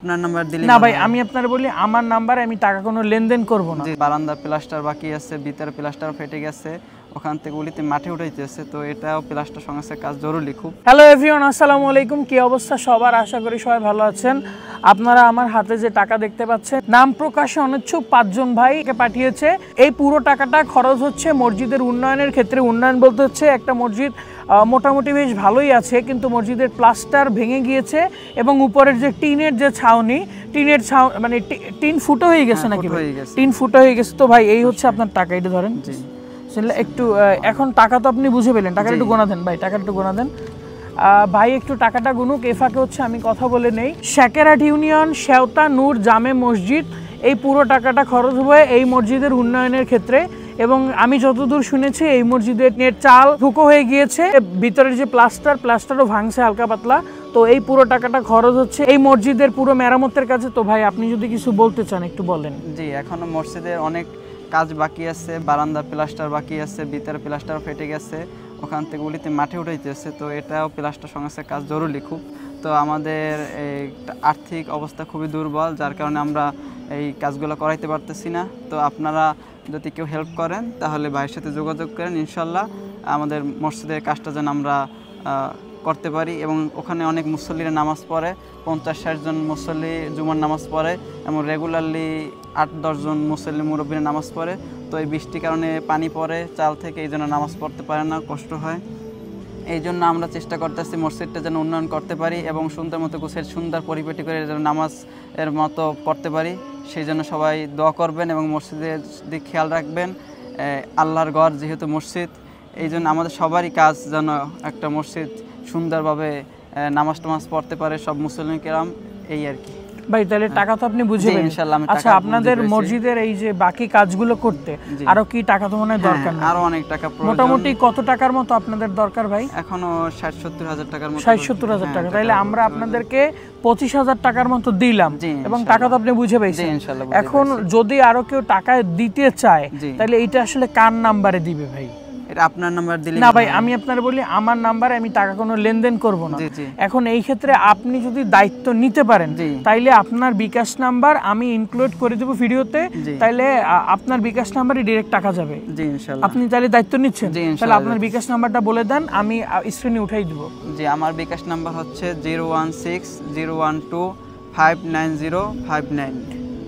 আপনার নাম্বার দিলে না ভাই, আমি আপনার বলি আমার নাম্বারে আমি টাকা কোনো লেনদেন করব না। বারান্দা প্লাস্টার বাকি আছে, ভিতরে প্লাস্টার ফেটে গেছে, ওখান থেকে উলিতে মাঠে উঠাইতেছে, তো এটাও প্লাস্টার সংস্থার কাজ জরুরি খুব। হ্যালো এভরিওয়ান, আসসালামু আলাইকুম। কি অবস্থা সবার? আশা করি সবাই ভালো আছেন। আপনারা আমার হাতে যে টাকা দেখতে পাচ্ছেন, নাম প্রকাশে অনিচ্ছুক 5 জন ভাইকে পাঠিয়েছে। এই পুরো টাকাটা খরচ হচ্ছে মসজিদের উন্নয়নের ক্ষেত্রে। উন্নয়ন বলতে হচ্ছে একটা মসজিদ মোটামুটি বেশ ভালোই আছে, কিন্তু মসজিদের প্লাস্টার ভেঙে গিয়েছে এবং উপরের যে টিনের যে ছাউনি, মানে টিন ফুটো হয়ে গেছে নাকি? টিন ফুটো হয়ে গেছে। তো ভাই এই হচ্ছে আপনার টাকা, এটা ধরেন একটু। এখন টাকা তো আপনি বুঝে পেলেন, টাকাটা একটু গোনা দেন ভাই, টাকাটা একটু গোনা দেন ভাই, একটু টাকাটা গুনুক। এফাকে হচ্ছে আমি কথা বলে নেই। শেকেরহাট ইউনিয়ন শেওতা নূর জামে মসজিদ, এই পুরো টাকাটা খরচ হবে এই মসজিদের উন্নয়নের ক্ষেত্রে। এবং আমি যতদূর শুনেছি এই মসজিদের নেট চাল ফুকো হয়ে গিয়েছে, ভিতরের যে প্লাস্টারও ভাঙছে হালকা পাতলা। তো এই পুরো টাকাটা খরচ হচ্ছে এই মসজিদের পুরো মেরামতের কাছে। তো ভাই আপনি যদি কিছু বলতে চান একটু বলেন। জি, এখনো মসজিদের অনেক কাজ বাকি আছে, বারান্দা প্লাস্টার বাকি আছে, ভিতরে প্লাস্টার ফেটে গেছে, ওখান থেকে উলিতে মাঠে উঠাইতেছে, তো এটাও প্লাস্টার সংস্থার কাজ জরুরি খুব। তো আমাদের আর্থিক অবস্থা খুবই দুর্বল, যার কারণে আমরা এই কাজগুলো করাইতে পারতেছি না। তো আপনারা যদি কেউ হেল্প করেন তাহলে ভাইয়ের সাথে যোগাযোগ করেন, ইনশাল্লাহ আমাদের মসজিদের কাজটা যেন আমরা করতে পারি। এবং ওখানে অনেক মুসল্লিরা নামাজ পড়ে, 50-60 জন মুসল্লি জুমার নামাজ পড়ে, এবং রেগুলারলি 8-10 জন মুসল্লি মুরব্বীরা নামাজ পড়ে। তো এই বৃষ্টির কারণে পানি পড়ে চাল থেকে, এই জন্য নামাজ পড়তে পারে না, কষ্ট হয়। এই জন্য আমরা চেষ্টা করতেছি মসজিদটা যেন উন্নয়ন করতে পারি এবং সুন্দর মতো গুছের সুন্দর পরিপাটি করে যেন নামাজ এর মতো পড়তে পারি। সেই জন্য সবাই দোয়া করবেন এবং মসজিদের দিক খেয়াল রাখবেন। আল্লাহর ঘর যেহেতু মসজিদ, এই জন্য আমাদের সবারই কাজ যেন একটা মসজিদ সুন্দরভাবে নামাজ টামাজ পড়তে পারে সব মুসলিম কেরাম, এই আর কি। ভাই তাহলে টাকা তো আপনি বুঝে পেলেন। আচ্ছা, আপনাদের মসজিদের এই যে বাকি কাজগুলো করতে আরো কি টাকা তো মনে হয় দরকার? আরো অনেক টাকা প্রয়োজন। মোটামুটি কত টাকার মতো আপনাদের দরকার ভাই? এখনো 60-70 হাজার টাকার মতো। 60-70 হাজার টাকা। তাইলে আমরা আপনাদেরকে 25,000 টাকার মতো দিলাম, এবং টাকা তো আপনি বুঝে পেয়েছেন। এখন যদি আরো কেউ টাকা দিতে চায় তাহলে এটা আসলে কার নাম্বারে দিবে ভাই? আপনার নাম্বার দিলে না ভাই, আমি আপনার বলি আমার নাম্বারে আমি টাকা কোনো লেনদেন করব না। এখন এই ক্ষেত্রে আপনি যদি দায়িত্ব নিতে পারেন তাইলে আপনার বিকাশ নাম্বার আমি ইনক্লুড করে দেব ভিডিওতে, তাইলে আপনার বিকাশ নাম্বারে ডাইরেক্ট টাকা যাবে। জি ইনশাআল্লাহ। আপনি তাহলে দায়িত্ব নিচ্ছেন, তাহলে আপনার বিকাশ নাম্বারটা বলে দেন, আমি স্ক্রিনে উঠাই দেব। জি, আমার বিকাশ নাম্বার হচ্ছে 016-012-59059।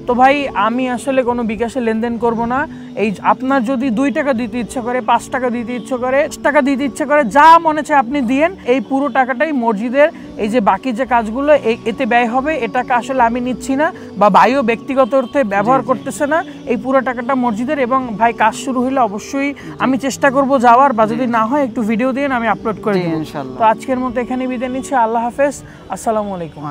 তো ভাই আমি আসলে কোনো বিকাশে লেনদেন করব না। এই আপনার যদি 2 টাকা দিতে ইচ্ছা করে, 5 টাকা দিতে ইচ্ছা করে, 10 টাকা দিতে ইচ্ছা করে, যা মনে চায় আপনি দিয়েন। এই পুরো টাকাটাই মসজিদের এই যে বাকি যে কাজগুলো এতে ব্যয় হবে, এটাকে আসলে আমি নিচ্ছি না বা ভাইও ব্যক্তিগত অর্থে ব্যবহার করতেছে না। এই পুরো টাকাটা মসজিদের। এবং ভাই কাজ শুরু হলে অবশ্যই আমি চেষ্টা করব যাওয়ার, বা যদি না হয় একটু ভিডিও দিন, আমি আপলোড করে দেব। তো আজকের মতো এখানে বিদায় নিচ্ছি। আল্লাহ হাফেজ, আসসালামু আলাইকুম।